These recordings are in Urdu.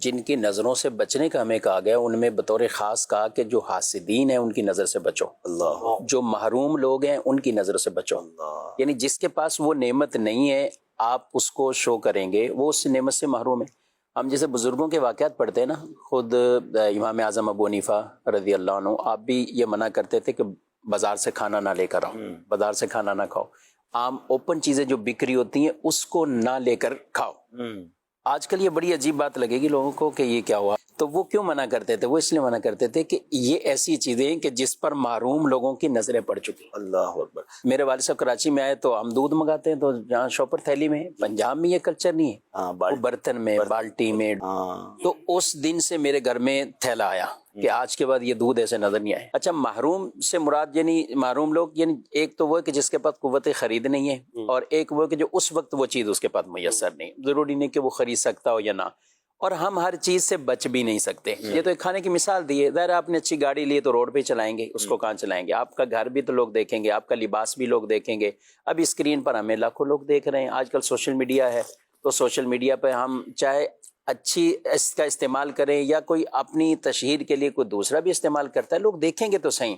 جن کی نظروں سے بچنے کا ہمیں کہا گیا ان میں بطور خاص کہا کہ جو حاسدین ہیں ان کی نظر سے بچو، اللہ، جو محروم لوگ ہیں ان کی نظر سے بچو، اللہ، یعنی جس کے پاس وہ نعمت نہیں ہے آپ اس کو شو کریں گے وہ اس نعمت سے محروم ہے۔ ہم جیسے بزرگوں کے واقعات پڑھتے ہیں نا، خود امام اعظم ابو حنیفہ رضی اللہ عنہ آپ بھی یہ منع کرتے تھے کہ بازار سے کھانا نہ لے کر آؤ، بازار سے کھانا نہ کھاؤ، عام اوپن چیزیں جو بکری ہوتی ہیں اس کو نہ لے کر کھاؤ۔ آج کل یہ بڑی عجیب بات لگے گی لوگوں کو کہ یہ کیا ہوا، تو وہ کیوں منع کرتے تھے؟ وہ اس لیے منع کرتے تھے کہ یہ ایسی چیزیں کہ جس پر محروم لوگوں کی نظریں پڑ چکی۔ اللہ اکبر۔ میرے والد صاحب کراچی میں آئے تو ہم دودھ منگاتے ہیں تو جہاں شاپر تھیلی میں ہے، پنجاب میں یہ کلچر نہیں ہے، وہ برتن میں، بالٹی میں۔ تو اس دن سے میرے گھر میں تھیلا آیا کہ آج کے بعد یہ دودھ ایسے نظر نہیں آئے۔ اچھا، محروم سے مراد یعنی محروم لوگ یعنی ایک تو وہ کہ جس کے پاس قوت خرید نہیں ہے، اور ایک وہ کہ جو اس وقت وہ چیز اس کے پاس میسر نہیں، ضروری نہیں کہ وہ خرید سکتا ہو یا نہ، اور ہم ہر چیز سے بچ بھی نہیں سکتے۔ یہ تو ایک کھانے کی مثال دی ہے، ظاہر آپ نے اچھی گاڑی لی تو روڈ پہ چلائیں گے، اس کو کہاں چلائیں گے؟ آپ کا گھر بھی تو لوگ دیکھیں گے، آپ کا لباس بھی لوگ دیکھیں گے۔ اب اسکرین پر ہمیں لاکھوں لوگ دیکھ رہے ہیں، آج کل سوشل میڈیا ہے تو سوشل میڈیا پہ ہم چاہے اچھی اس کا استعمال کریں یا کوئی اپنی تشہیر کے لیے کوئی دوسرا بھی استعمال کرتا ہے، لوگ دیکھیں گے تو صحیح۔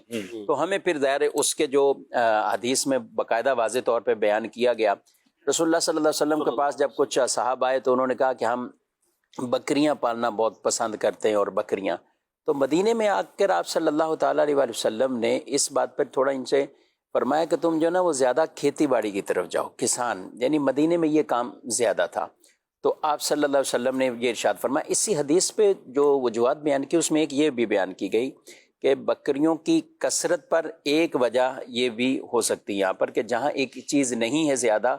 تو ہمیں پھر ظاہر اس کے جو حدیث میں باقاعدہ واضح طور پہ بیان کیا گیا، رسول اللہ صلی اللہ علیہ وسلم کے پاس جب کچھ صحابہ آئے تو انہوں نے کہا کہ ہم بکریاں پالنا بہت پسند کرتے ہیں، اور بکریاں، تو مدینے میں آ کر آپ صلی اللہ تعالیٰ علیہ وسلم نے اس بات پر تھوڑا ان سے فرمایا کہ تم جو نا وہ زیادہ کھیتی باڑی کی طرف جاؤ، کسان، یعنی مدینے میں یہ کام زیادہ تھا۔ تو آپ صلی اللہ علیہ وسلم نے یہ ارشاد فرمایا۔ اسی حدیث پہ جو وجوہات بیان کی اس میں ایک یہ بھی بیان کی گئی کہ بکریوں کی کثرت پر ایک وجہ یہ بھی ہو سکتی ہے یہاں پر کہ جہاں ایک چیز نہیں ہے زیادہ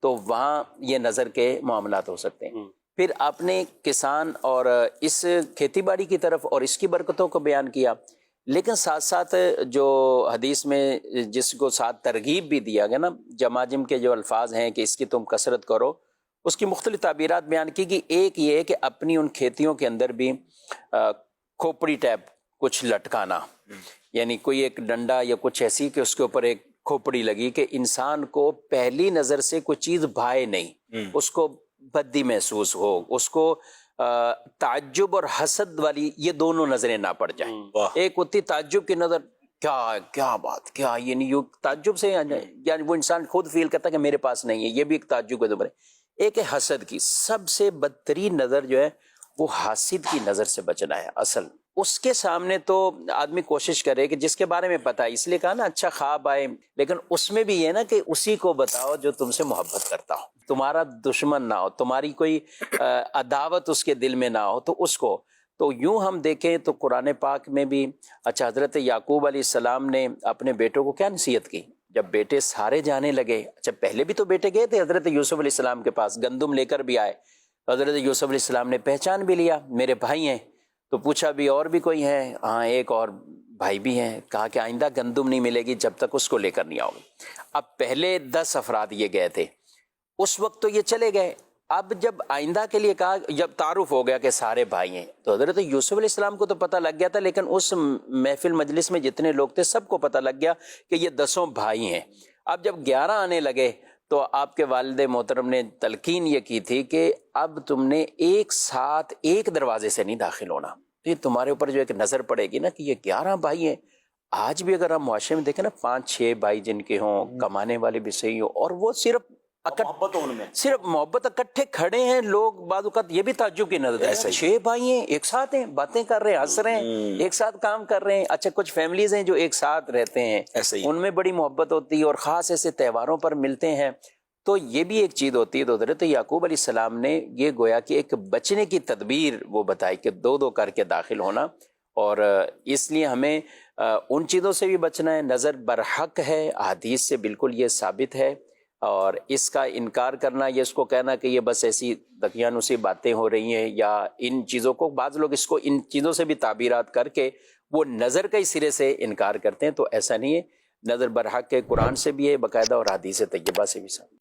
تو وہاں یہ نظر کے معاملات ہو سکتے ہیں۔ پھر آپ نے کسان اور اس کھیتی باڑی کی طرف اور اس کی برکتوں کو بیان کیا، لیکن ساتھ ساتھ جو حدیث میں جس کو ساتھ ترغیب بھی دیا گیا نا، جماجم کے جو الفاظ ہیں کہ اس کی تم کثرت کرو، اس کی مختلف تعبیرات بیان کی گئی۔ ایک یہ ہے کہ اپنی ان کھیتیوں کے اندر بھی کھوپڑی ٹائپ کچھ لٹکانا، یعنی کوئی ایک ڈنڈا یا کچھ ایسی کہ اس کے اوپر ایک کھوپڑی لگی کہ انسان کو پہلی نظر سے کوئی چیز بھائے نہیں، اس کو بدی محسوس ہو، اس کو تعجب اور حسد والی یہ دونوں نظریں نہ پڑ جائیں۔ ایک ہوتی تعجب کی نظر، کیا بات، کیا یعنی یہ تعجب سے یعنی وہ انسان خود فیل کرتا ہے کہ میرے پاس نہیں ہے، یہ بھی ایک تعجب کا زمرہ ہے۔ ایک ہے حسد کی، سب سے بدترین نظر جو ہے وہ حاسد کی نظر سے بچنا ہے۔ اصل اس کے سامنے تو آدمی کوشش کرے کہ جس کے بارے میں پتا ہے، اس لیے کہا نا اچھا خواب آئے، لیکن اس میں بھی یہ نا کہ اسی کو بتاؤ جو تم سے محبت کرتا ہو، تمہارا دشمن نہ ہو، تمہاری کوئی عداوت اس کے دل میں نہ ہو، تو اس کو تو یوں ہم دیکھیں تو قرآن پاک میں بھی اچھا حضرت یعقوب علیہ السلام نے اپنے بیٹوں کو کیا نصیحت کی جب بیٹے سارے جانے لگے؟ اچھا پہلے بھی تو بیٹے گئے تھے حضرت یوسف علیہ السلام کے پاس، گندم لے کر بھی آئے، حضرت یوسف علیہ السلام نے پہچان بھی لیا میرے بھائی ہیں، تو پوچھا بھی اور بھی کوئی ہے؟ ہاں ایک اور بھائی بھی ہیں۔ کہا کہ آئندہ گندم نہیں ملے گی جب تک اس کو لے کر نہیں آؤ گے۔ اب پہلے 10 افراد یہ گئے تھے، اس وقت تو یہ چلے گئے، اب جب آئندہ کے لیے کہا، جب تعارف ہو گیا کہ سارے بھائی ہیں، تو حضرت یوسف علیہ السلام کو تو پتہ لگ گیا تھا، لیکن اس محفل مجلس میں جتنے لوگ تھے سب کو پتہ لگ گیا کہ یہ 10 بھائی ہیں۔ اب جب 11 آنے لگے تو آپ کے والد محترم نے تلقین یہ کی تھی کہ اب تم نے ایک ساتھ ایک دروازے سے نہیں داخل ہونا، تو یہ تمہارے اوپر جو ایک نظر پڑے گی نا کہ یہ 11 بھائی ہیں۔ آج بھی اگر ہم معاشرے میں دیکھیں نا 5-6 بھائی جن کے ہوں، کمانے والے بھی صحیح ہوں، اور وہ صرف محبت اکٹھے کھڑے ہیں، لوگ بعض اوقات یہ بھی تعجب کی نظر ہے، 6 بھائی ہیں ایک ساتھ ہیں، باتیں کر رہے ہیں، ہنس رہے ہیں، ایک ساتھ کام کر رہے ہیں۔ اچھا کچھ فیملیز ہیں جو ایک ساتھ رہتے ہیں، ان میں بڑی محبت ہوتی ہے اور خاص ایسے تہواروں پر ملتے ہیں، تو یہ بھی ایک چیز ہوتی ہے۔ تو حضرت یعقوب علیہ السلام نے یہ گویا کہ ایک بچنے کی تدبیر وہ بتائی کہ 2-2 کر کے داخل ہونا، اور اس لیے ہمیں ان چیزوں سے بھی بچنا ہے۔ نظر برحق ہے، احادیث سے بالکل یہ ثابت ہے، اور اس کا انکار کرنا یا اس کو کہنا کہ یہ بس ایسی دقیانوسی باتیں ہو رہی ہیں، یا ان چیزوں کو بعض لوگ اس کو ان چیزوں سے بھی تعبیرات کر کے وہ نظر کا ہی سرے سے انکار کرتے ہیں، تو ایسا نہیں ہے۔ نظر برحق ہے، قرآن سے بھی ہے باقاعدہ اور حدیث طیبہ سے بھی ثابت۔